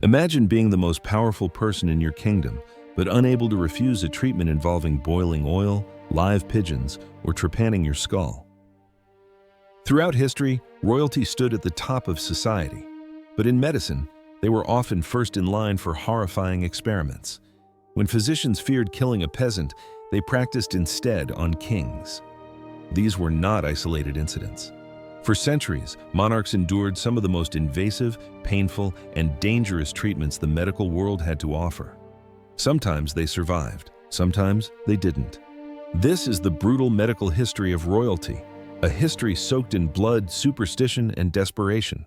Imagine being the most powerful person in your kingdom, but unable to refuse a treatment involving boiling oil, live pigeons, or trepanning your skull. Throughout history, royalty stood at the top of society, but in medicine, they were often first in line for horrifying experiments. When physicians feared killing a peasant, they practiced instead on kings. These were not isolated incidents. For centuries, monarchs endured some of the most invasive, painful, and dangerous treatments the medical world had to offer. Sometimes they survived, sometimes they didn't. This is the brutal medical history of royalty, a history soaked in blood, superstition, and desperation.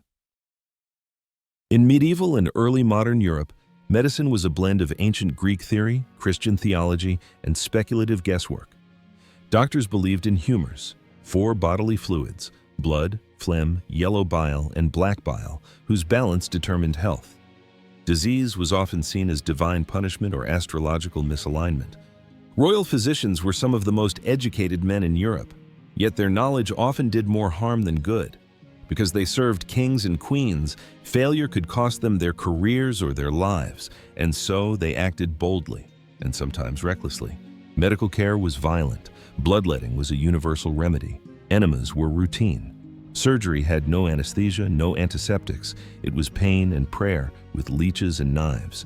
In medieval and early modern Europe, medicine was a blend of ancient Greek theory, Christian theology, and speculative guesswork. Doctors believed in humors, four bodily fluids: blood, phlegm, yellow bile, and black bile, whose balance determined health. Disease was often seen as divine punishment or astrological misalignment. Royal physicians were some of the most educated men in Europe, yet their knowledge often did more harm than good. Because they served kings and queens, failure could cost them their careers or their lives, and so they acted boldly, and sometimes recklessly. Medical care was violent. Bloodletting was a universal remedy. Enemas were routine. Surgery had no anesthesia, no antiseptics. It was pain and prayer, with leeches and knives.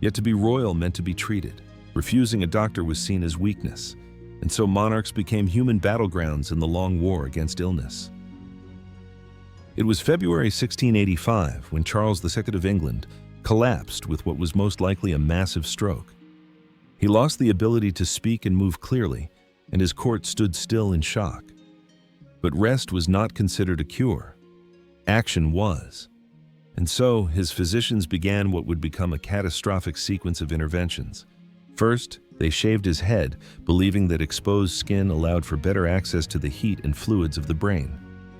Yet to be royal meant to be treated. Refusing a doctor was seen as weakness, and so monarchs became human battlegrounds in the long war against illness. It was February 1685 when Charles II of England collapsed with what was most likely a massive stroke. He lost the ability to speak and move clearly, and his court stood still in shock. But rest was not considered a cure. Action was. And so his physicians began what would become a catastrophic sequence of interventions. First, they shaved his head, believing that exposed skin allowed for better access to the heat and fluids of the brain.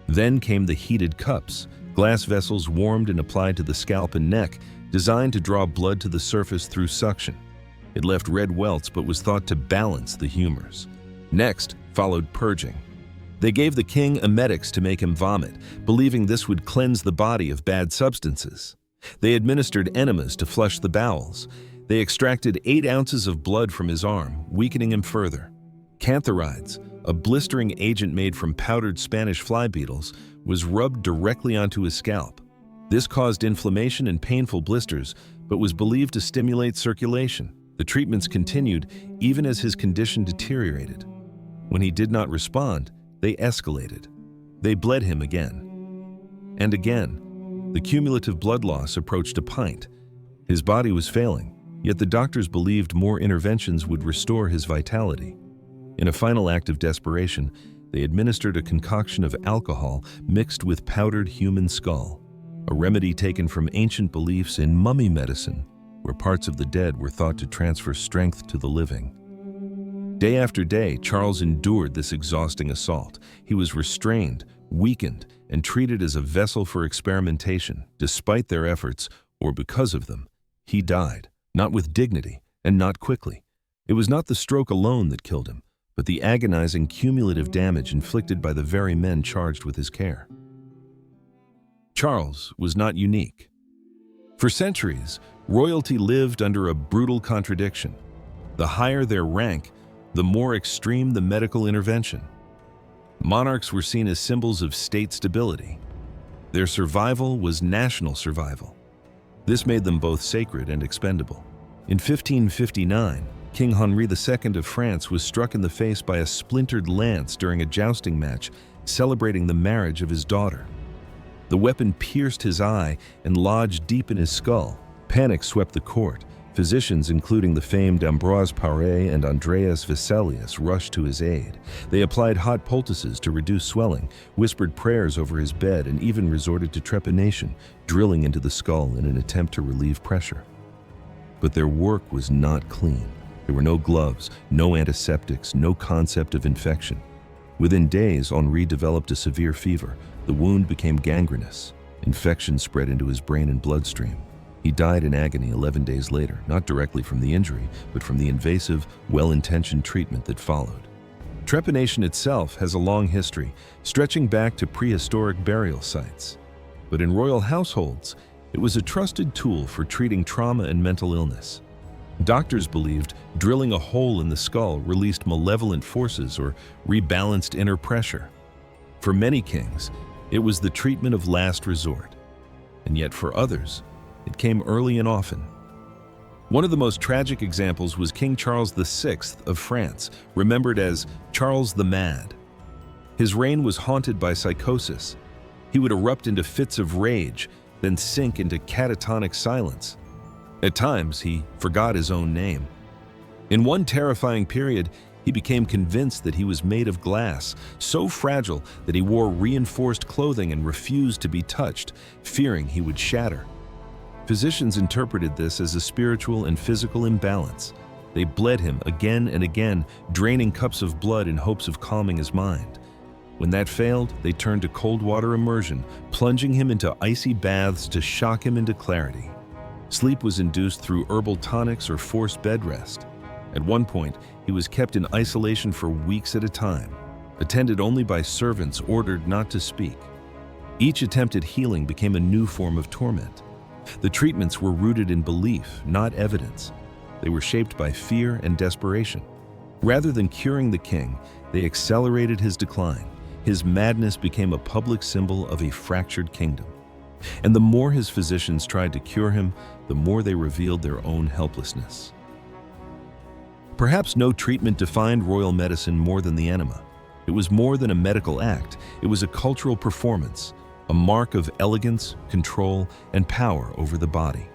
Then came the heated cups, glass vessels warmed and applied to the scalp and neck, designed to draw blood to the surface through suction. It left red welts but was thought to balance the humors. Next followed purging. They gave the king emetics to make him vomit, believing this would cleanse the body of bad substances. They administered enemas to flush the bowels. They extracted 8 ounces of blood from his arm, weakening him further. Cantharides, a blistering agent made from powdered Spanish fly beetles, was rubbed directly onto his scalp. This caused inflammation and painful blisters, but was believed to stimulate circulation. The treatments continued even as his condition deteriorated. When he did not respond, they escalated. They bled him again. And again. The cumulative blood loss approached a pint. His body was failing, yet the doctors believed more interventions would restore his vitality. In a final act of desperation, they administered a concoction of alcohol mixed with powdered human skull, a remedy taken from ancient beliefs in mummy medicine, where parts of the dead were thought to transfer strength to the living. Day after day, Charles endured this exhausting assault. He was restrained, weakened, and treated as a vessel for experimentation. Despite their efforts, or because of them, he died, not with dignity and not quickly. It was not the stroke alone that killed him, but the agonizing cumulative damage inflicted by the very men charged with his care. Charles was not unique. For centuries, royalty lived under a brutal contradiction. The higher their rank, the more extreme the medical intervention. Monarchs were seen as symbols of state stability. Their survival was national survival. This made them both sacred and expendable. In 1559, King Henri II of France was struck in the face by a splintered lance during a jousting match celebrating the marriage of his daughter. The weapon pierced his eye and lodged deep in his skull. Panic swept the court. Physicians, including the famed Ambroise Paré and Andreas Vesalius, rushed to his aid. They applied hot poultices to reduce swelling, whispered prayers over his bed, and even resorted to trepanation, drilling into the skull in an attempt to relieve pressure. But their work was not clean. There were no gloves, no antiseptics, no concept of infection. Within days, Henri developed a severe fever. The wound became gangrenous. Infection spread into his brain and bloodstream. He died in agony 11 days later, not directly from the injury, but from the invasive, well-intentioned treatment that followed. Trepanation itself has a long history, stretching back to prehistoric burial sites. But in royal households, It was a trusted tool for treating trauma and mental illness. Doctors believed drilling a hole in the skull released malevolent forces or rebalanced inner pressure. For many kings, it was the treatment of last resort. And yet for others, it came early and often. One of the most tragic examples was King Charles VI of France, remembered as Charles the Mad. His reign was haunted by psychosis. He would erupt into fits of rage, then sink into catatonic silence. At times, he forgot his own name. In one terrifying period, he became convinced that he was made of glass, so fragile that he wore reinforced clothing and refused to be touched, fearing he would shatter. Physicians interpreted this as a spiritual and physical imbalance. They bled him again and again, draining cups of blood in hopes of calming his mind. When that failed, they turned to cold water immersion, plunging him into icy baths to shock him into clarity. Sleep was induced through herbal tonics or forced bed rest. At one point, he was kept in isolation for weeks at a time, attended only by servants ordered not to speak. Each attempt at healing became a new form of torment. The treatments were rooted in belief, not evidence. They were shaped by fear and desperation. Rather than curing the king, they accelerated his decline. His madness became a public symbol of a fractured kingdom. And the more his physicians tried to cure him, the more they revealed their own helplessness. Perhaps no treatment defined royal medicine more than the enema. It was more than a medical act. It was a cultural performance, a mark of elegance, control, and power over the body.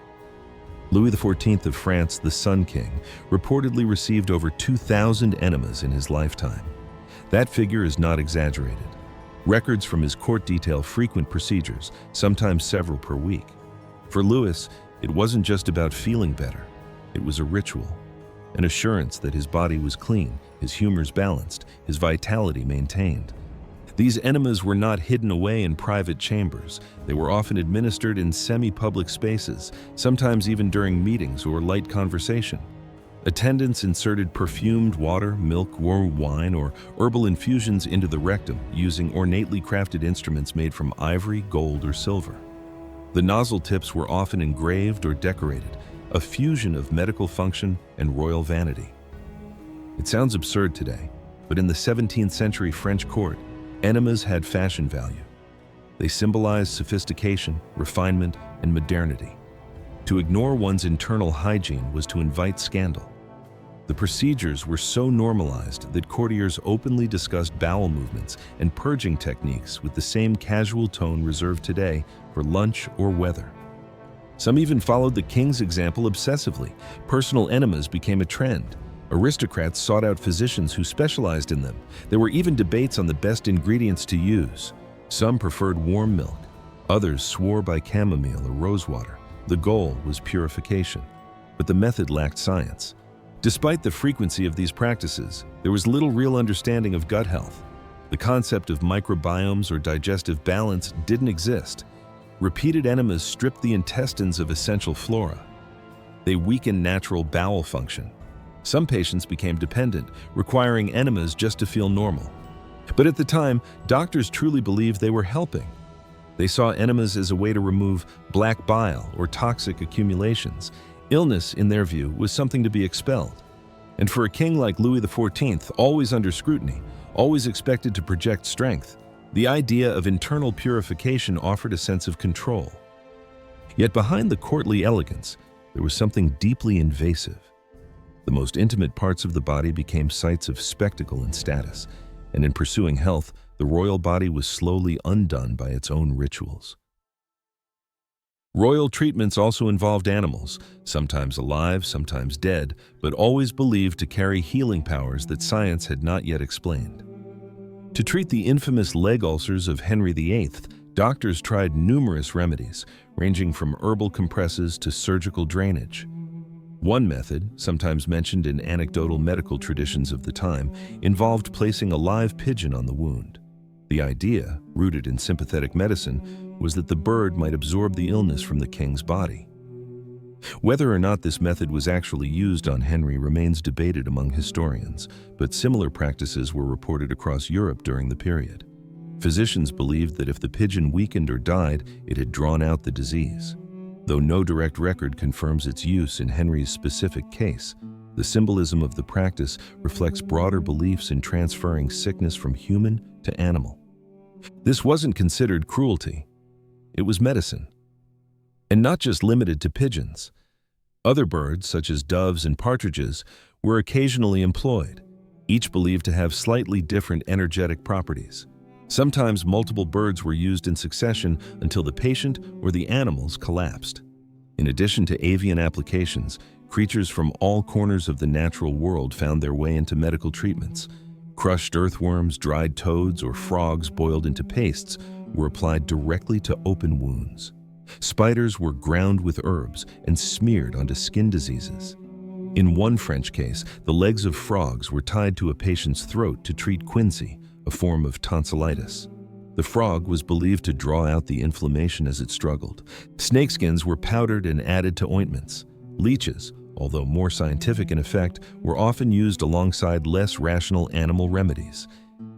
Louis XIV of France, the Sun King, reportedly received over 2,000 enemas in his lifetime. That figure is not exaggerated. Records from his court detail frequent procedures, sometimes several per week. For Louis, it wasn't just about feeling better. It was a ritual, an assurance that his body was clean, his humors balanced, his vitality maintained. These enemas were not hidden away in private chambers. They were often administered in semi-public spaces, sometimes even during meetings or light conversation. Attendants inserted perfumed water, milk, warm wine, or herbal infusions into the rectum using ornately crafted instruments made from ivory, gold, or silver. The nozzle tips were often engraved or decorated, a fusion of medical function and royal vanity. It sounds absurd today, but in the 17th century French court, enemas had fashion value. They symbolized sophistication, refinement, and modernity. To ignore one's internal hygiene was to invite scandal. The procedures were so normalized that courtiers openly discussed bowel movements and purging techniques with the same casual tone reserved today for lunch or weather. Some even followed the king's example obsessively. Personal enemas became a trend. Aristocrats sought out physicians who specialized in them. There were even debates on the best ingredients to use. Some preferred warm milk. Others swore by chamomile or rosewater. The goal was purification, but the method lacked science. Despite the frequency of these practices, there was little real understanding of gut health. The concept of microbiomes or digestive balance didn't exist. Repeated enemas stripped the intestines of essential flora. They weakened natural bowel function. Some patients became dependent, requiring enemas just to feel normal. But at the time, doctors truly believed they were helping. They saw enemas as a way to remove black bile or toxic accumulations. Illness, in their view, was something to be expelled. And for a king like Louis XIV, always under scrutiny, always expected to project strength, the idea of internal purification offered a sense of control. Yet behind the courtly elegance, there was something deeply invasive. The most intimate parts of the body became sites of spectacle and status, and in pursuing health, the royal body was slowly undone by its own rituals. Royal treatments also involved animals, sometimes alive, sometimes dead, but always believed to carry healing powers that science had not yet explained. To treat the infamous leg ulcers of Henry VIII, doctors tried numerous remedies, ranging from herbal compresses to surgical drainage. One method, sometimes mentioned in anecdotal medical traditions of the time, involved placing a live pigeon on the wound. The idea, rooted in sympathetic medicine, was that the bird might absorb the illness from the king's body. Whether or not this method was actually used on Henry remains debated among historians, but similar practices were reported across Europe during the period. Physicians believed that if the pigeon weakened or died, it had drawn out the disease. Though no direct record confirms its use in Henry's specific case, the symbolism of the practice reflects broader beliefs in transferring sickness from human to animal. This wasn't considered cruelty. It was medicine. And not just limited to pigeons. Other birds, such as doves and partridges, were occasionally employed, each believed to have slightly different energetic properties. Sometimes multiple birds were used in succession until the patient or the animals collapsed. In addition to avian applications, creatures from all corners of the natural world found their way into medical treatments. Crushed earthworms, dried toads, or frogs boiled into pastes were applied directly to open wounds. Spiders were ground with herbs and smeared onto skin diseases. In one French case, the legs of frogs were tied to a patient's throat to treat quinsy, a form of tonsillitis. The frog was believed to draw out the inflammation as it struggled. Snakeskins were powdered and added to ointments. Leeches, although more scientific in effect, were often used alongside less rational animal remedies.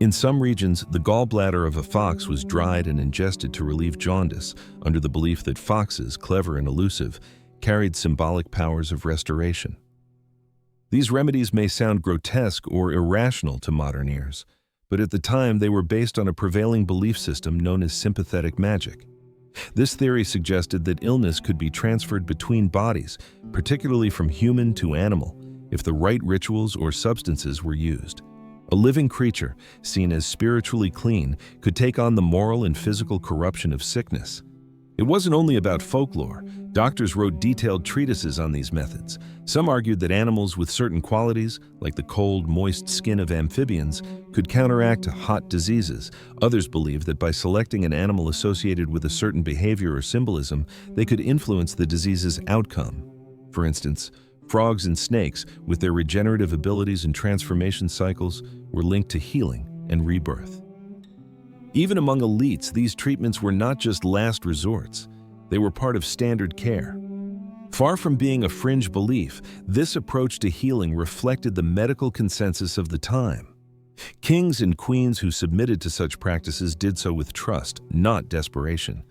In some regions, the gallbladder of a fox was dried and ingested to relieve jaundice, under the belief that foxes, clever and elusive, carried symbolic powers of restoration. These remedies may sound grotesque or irrational to modern ears, but at the time they were based on a prevailing belief system known as sympathetic magic. This theory suggested that illness could be transferred between bodies, particularly from human to animal, if the right rituals or substances were used. A living creature, seen as spiritually clean, could take on the moral and physical corruption of sickness. It wasn't only about folklore. Doctors wrote detailed treatises on these methods. Some argued that animals with certain qualities, like the cold, moist skin of amphibians, could counteract hot diseases. Others believed that by selecting an animal associated with a certain behavior or symbolism, they could influence the disease's outcome. For instance, frogs and snakes, with their regenerative abilities and transformation cycles, were linked to healing and rebirth. Even among elites, these treatments were not just last resorts. They were part of standard care. Far from being a fringe belief, this approach to healing reflected the medical consensus of the time. Kings and queens who submitted to such practices did so with trust, not desperation.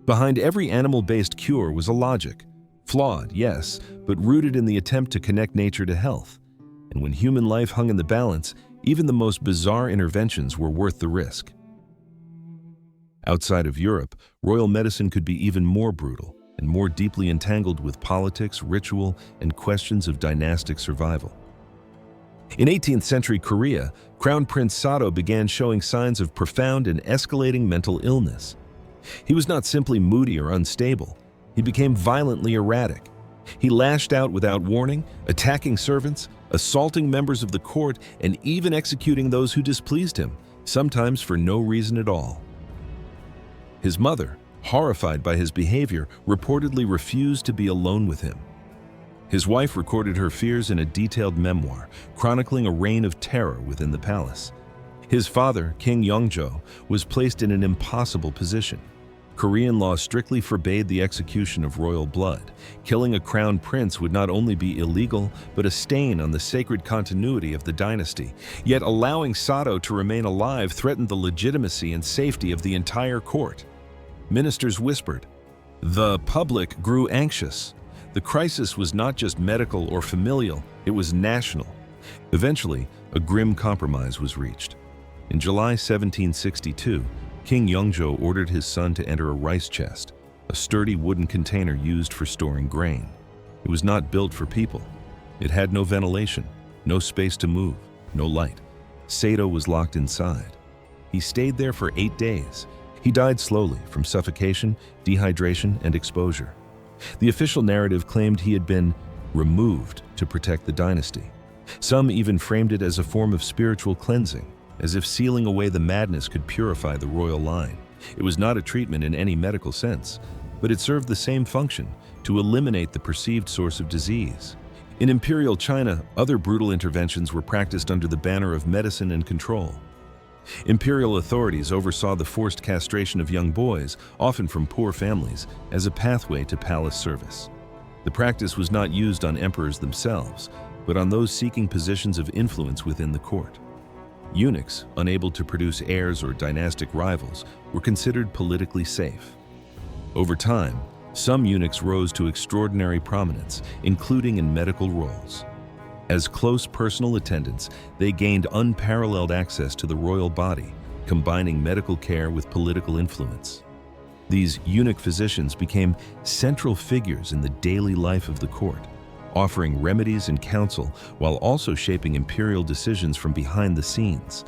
Behind every animal-based cure was a logic. Flawed, yes, but rooted in the attempt to connect nature to health. And when human life hung in the balance, even the most bizarre interventions were worth the risk. Outside of Europe, royal medicine could be even more brutal and more deeply entangled with politics, ritual, and questions of dynastic survival. In 18th century Korea, Crown Prince Sado began showing signs of profound and escalating mental illness. He was not simply moody or unstable. He became violently erratic. He lashed out without warning, attacking servants, assaulting members of the court, and even executing those who displeased him, sometimes for no reason at all. His mother, horrified by his behavior, reportedly refused to be alone with him. His wife recorded her fears in a detailed memoir, chronicling a reign of terror within the palace. His father, King Yeongjo, was placed in an impossible position. Korean law strictly forbade the execution of royal blood. Killing a crown prince would not only be illegal, but a stain on the sacred continuity of the dynasty. Yet allowing Sado to remain alive threatened the legitimacy and safety of the entire court. Ministers whispered. The public grew anxious. The crisis was not just medical or familial, it was national. Eventually, a grim compromise was reached. In July 1762, King Yeongjo ordered his son to enter a rice chest, a sturdy wooden container used for storing grain. It was not built for people. It had no ventilation, no space to move, no light. Sado was locked inside. He stayed there for 8 days. He died slowly from suffocation, dehydration, and exposure. The official narrative claimed he had been removed to protect the dynasty. Some even framed it as a form of spiritual cleansing, as if sealing away the madness could purify the royal line. It was not a treatment in any medical sense, but it served the same function, to eliminate the perceived source of disease. In imperial China, other brutal interventions were practiced under the banner of medicine and control. Imperial authorities oversaw the forced castration of young boys, often from poor families, as a pathway to palace service. The practice was not used on emperors themselves, but on those seeking positions of influence within the court. Eunuchs, unable to produce heirs or dynastic rivals, were considered politically safe. Over time, Some eunuchs rose to extraordinary prominence, including in medical roles. As close personal attendants, they gained unparalleled access to the royal body, combining medical care with political influence. These eunuch physicians became central figures in the daily life of the court, offering remedies and counsel while also shaping imperial decisions from behind the scenes.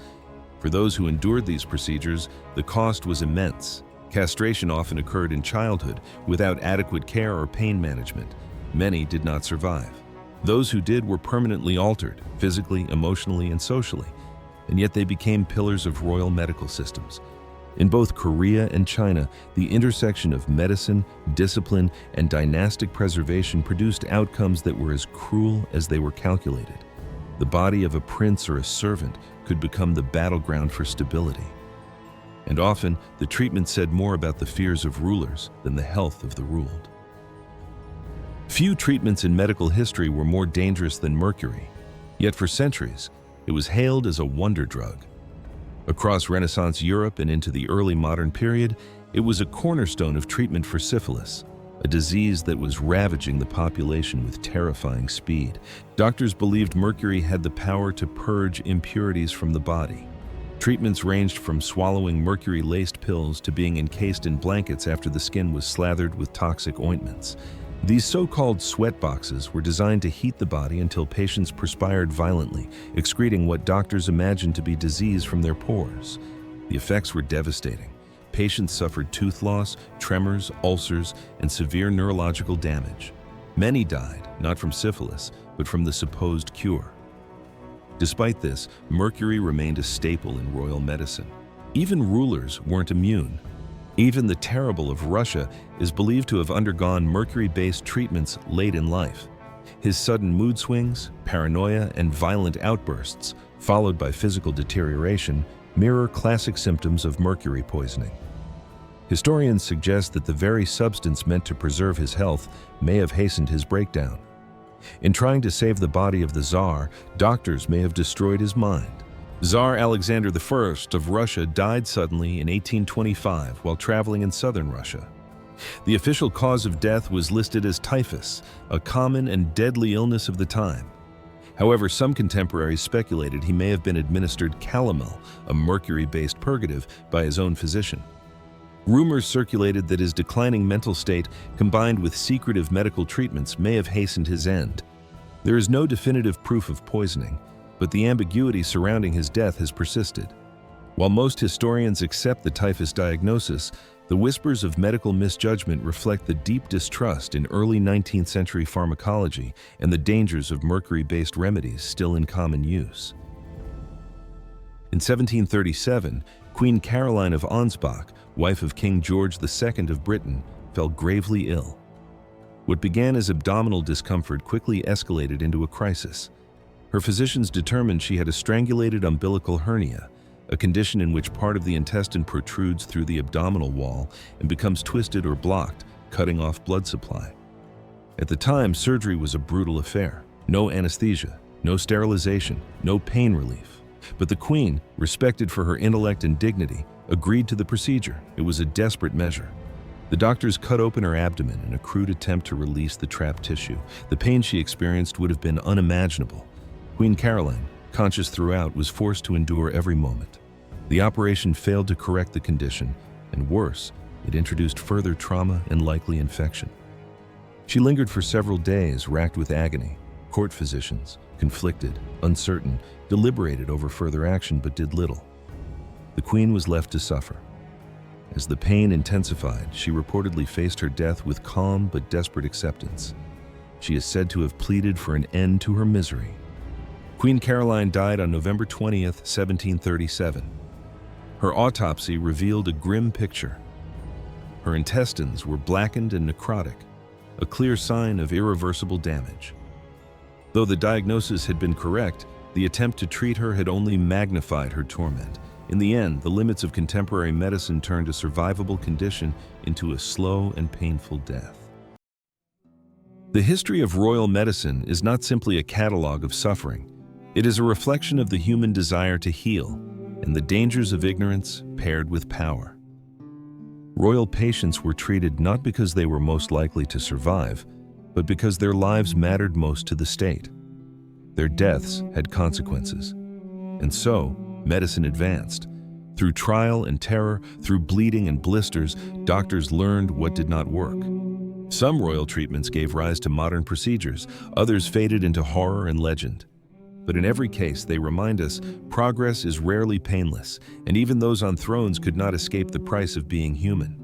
For those who endured these procedures, the cost was immense. Castration often occurred in childhood without adequate care or pain management. Many did not survive. Those who did were permanently altered, physically, emotionally, and socially, and yet they became pillars of royal medical systems. In both Korea and China, the intersection of medicine, discipline, and dynastic preservation produced outcomes that were as cruel as they were calculated. The body of a prince or a servant could become the battleground for stability. And often, the treatment said more about the fears of rulers than the health of the ruled. Few treatments in medical history were more dangerous than mercury, yet for centuries, it was hailed as a wonder drug. Across Renaissance Europe and into the early modern period, it was a cornerstone of treatment for syphilis, a disease that was ravaging the population with terrifying speed. Doctors believed mercury had the power to purge impurities from the body. Treatments ranged from swallowing mercury-laced pills to being encased in blankets after the skin was slathered with toxic ointments. These so-called sweat boxes were designed to heat the body until patients perspired violently, excreting what doctors imagined to be disease from their pores. The effects were devastating. Patients suffered tooth loss, tremors, ulcers, and severe neurological damage. Many died, not from syphilis, but from the supposed cure. Despite this, mercury remained a staple in royal medicine. Even rulers weren't immune. Even the Terrible of Russia is believed to have undergone mercury-based treatments late in life. His sudden mood swings, paranoia, and violent outbursts, followed by physical deterioration, mirror classic symptoms of mercury poisoning. Historians suggest that the very substance meant to preserve his health may have hastened his breakdown. In trying to save the body of the Tsar, doctors may have destroyed his mind. Tsar Alexander I of Russia died suddenly in 1825 while traveling in southern Russia. The official cause of death was listed as typhus, a common and deadly illness of the time. However, some contemporaries speculated he may have been administered calomel, a mercury-based purgative, by his own physician. Rumors circulated that his declining mental state, combined with secretive medical treatments, may have hastened his end. There is no definitive proof of poisoning, but the ambiguity surrounding his death has persisted. While most historians accept the typhus diagnosis, the whispers of medical misjudgment reflect the deep distrust in early 19th century pharmacology and the dangers of mercury-based remedies still in common use. In 1737, Queen Caroline of Ansbach, wife of King George II of Britain, fell gravely ill. What began as abdominal discomfort quickly escalated into a crisis. Her physicians determined she had a strangulated umbilical hernia, a condition in which part of the intestine protrudes through the abdominal wall and becomes twisted or blocked, cutting off blood supply. At the time, surgery was a brutal affair. No anesthesia, no sterilization, no pain relief. But the Queen, respected for her intellect and dignity, agreed to the procedure. It was a desperate measure. The doctors cut open her abdomen in a crude attempt to release the trapped tissue. The pain she experienced would have been unimaginable. Queen Caroline, conscious throughout, was forced to endure every moment. The operation failed to correct the condition, and worse, it introduced further trauma and likely infection. She lingered for several days, racked with agony. Court physicians, conflicted, uncertain, deliberated over further action but did little. The Queen was left to suffer. As the pain intensified, she reportedly faced her death with calm but desperate acceptance. She is said to have pleaded for an end to her misery. Queen Caroline died on November 20th, 1737. Her autopsy revealed a grim picture. Her intestines were blackened and necrotic, a clear sign of irreversible damage. Though the diagnosis had been correct, the attempt to treat her had only magnified her torment. In the end, the limits of contemporary medicine turned a survivable condition into a slow and painful death. The history of royal medicine is not simply a catalog of suffering. It is a reflection of the human desire to heal and the dangers of ignorance paired with power. Royal patients were treated not because they were most likely to survive, but because their lives mattered most to the state. Their deaths had consequences. And so, medicine advanced. Through trial and terror, through bleeding and blisters, doctors learned what did not work. Some royal treatments gave rise to modern procedures, others faded into horror and legend. But in every case, they remind us progress is rarely painless, and even those on thrones could not escape the price of being human.